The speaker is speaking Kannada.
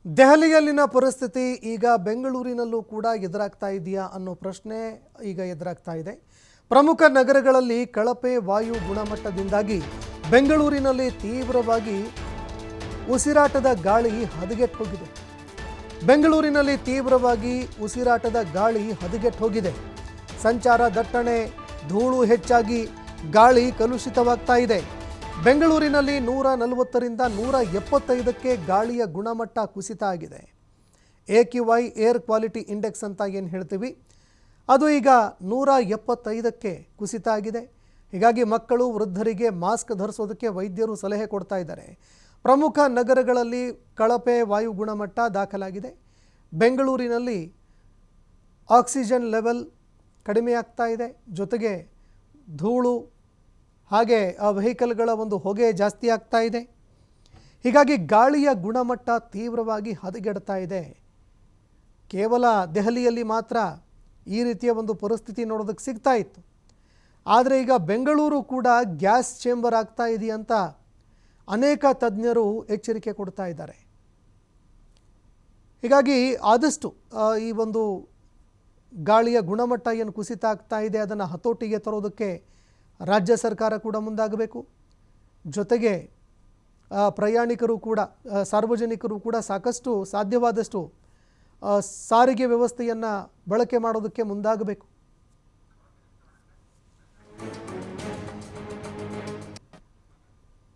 ದೆಹಲಿಯಲ್ಲಿನ ಪರಿಸ್ಥಿತಿ ಈಗ ಬೆಂಗಳೂರಿನಲ್ಲೂ ಕೂಡ ಎದುರಾಗ್ತಾ ಇದೆಯಾ ಅನ್ನೋ ಪ್ರಶ್ನೆ ಈಗ ಎದುರಾಗ್ತಾ ಇದೆ. ಪ್ರಮುಖ ನಗರಗಳಲ್ಲಿ ಕಳಪೆ ವಾಯು ಗುಣಮಟ್ಟದಿಂದಾಗಿ ಬೆಂಗಳೂರಿನಲ್ಲಿ ತೀವ್ರವಾಗಿ ಉಸಿರಾಟದ ಗಾಳಿ ಹದಗೆಟ್ಟು ಹೋಗಿದೆ. ಬೆಂಗಳೂರಿನಲ್ಲಿ ತೀವ್ರವಾಗಿ ಉಸಿರಾಟದ ಗಾಳಿ ಹದಗೆಟ್ಟು ಹೋಗಿದೆ. ಸಂಚಾರ ದಟ್ಟಣೆ, ಧೂಳು ಹೆಚ್ಚಾಗಿ ಗಾಳಿ ಕಲುಷಿತವಾಗ್ತಾ ಇದೆ. ಬೆಂಗಳೂರಿನಲ್ಲಿ 140ರಿಂದ 175ಕ್ಕೆ ಗಾಳಿಯ ಗುಣಮಟ್ಟ ಕುಸಿತ ಆಗಿದೆ. AQI ಏರ್ ಕ್ವಾಲಿಟಿ ಇಂಡೆಕ್ಸ್ ಅಂತ ಏನು ಹೇಳ್ತೀವಿ, ಅದು ಈಗ 175ಕ್ಕೆ ಕುಸಿತ ಆಗಿದೆ. ಹೀಗಾಗಿ ಮಕ್ಕಳು, ವೃದ್ಧರಿಗೆ ಮಾಸ್ಕ್ ಧರಿಸೋದಕ್ಕೆ ವೈದ್ಯರು ಸಲಹೆ ಕೊಡ್ತಾ ಇದ್ದಾರೆ. ಪ್ರಮುಖ ನಗರಗಳಲ್ಲಿ ಕಳಪೆ ವಾಯು ಗುಣಮಟ್ಟ ದಾಖಲಾಗಿದೆ. ಬೆಂಗಳೂರಿನಲ್ಲಿ ಆಕ್ಸಿಜನ್ ಲೆವೆಲ್ ಕಡಿಮೆ ಆಗ್ತಾ ಇದೆ, ಜೊತೆಗೆ ಧೂಳು ಹಾಗೆ ಆ ವೆಹಿಕಲ್ಗಳ ಒಂದು ಹೊಗೆ ಜಾಸ್ತಿ ಆಗ್ತಾ ಇದೆ. ಹೀಗಾಗಿ ಗಾಳಿಯ ಗುಣಮಟ್ಟ ತೀವ್ರವಾಗಿ ಹದಗೆಡ್ತಾ ಇದೆ. ಕೇವಲ ದೆಹಲಿಯಲ್ಲಿ ಮಾತ್ರ ಈ ರೀತಿಯ ಒಂದು ಪರಿಸ್ಥಿತಿ ನೋಡೋದಕ್ಕೆ ಸಿಗ್ತಾ ಇತ್ತು. ಆದರೆ ಈಗ ಬೆಂಗಳೂರು ಕೂಡ ಗ್ಯಾಸ್ ಚೇಂಬರ್ ಆಗ್ತಾ ಇದೆಯಂತ ಅನೇಕ ತಜ್ಞರು ಎಚ್ಚರಿಕೆ ಕೊಡ್ತಾ ಇದ್ದಾರೆ. ಹೀಗಾಗಿ ಆದಷ್ಟು ಈ ಒಂದು ಗಾಳಿಯ ಗುಣಮಟ್ಟ ಏನು ಕುಸಿತ ಆಗ್ತಾ ಇದೆ ಅದನ್ನು ಹತೋಟಿಗೆ ತರೋದಕ್ಕೆ ರಾಜ್ಯ ಸರ್ಕಾರ ಕೂಡ ಮುಂದಾಗಬೇಕು. ಜೊತೆಗೆ ಪ್ರಯಾಣಿಕರು ಕೂಡ, ಸಾರ್ವಜನಿಕರು ಕೂಡ ಸಾಕಷ್ಟು ಸಾಧ್ಯವಾದಷ್ಟು ಸಾರಿಗೆ ವ್ಯವಸ್ಥೆಯನ್ನು ಬಳಕೆ ಮಾಡೋದಕ್ಕೆ ಮುಂದಾಗಬೇಕು.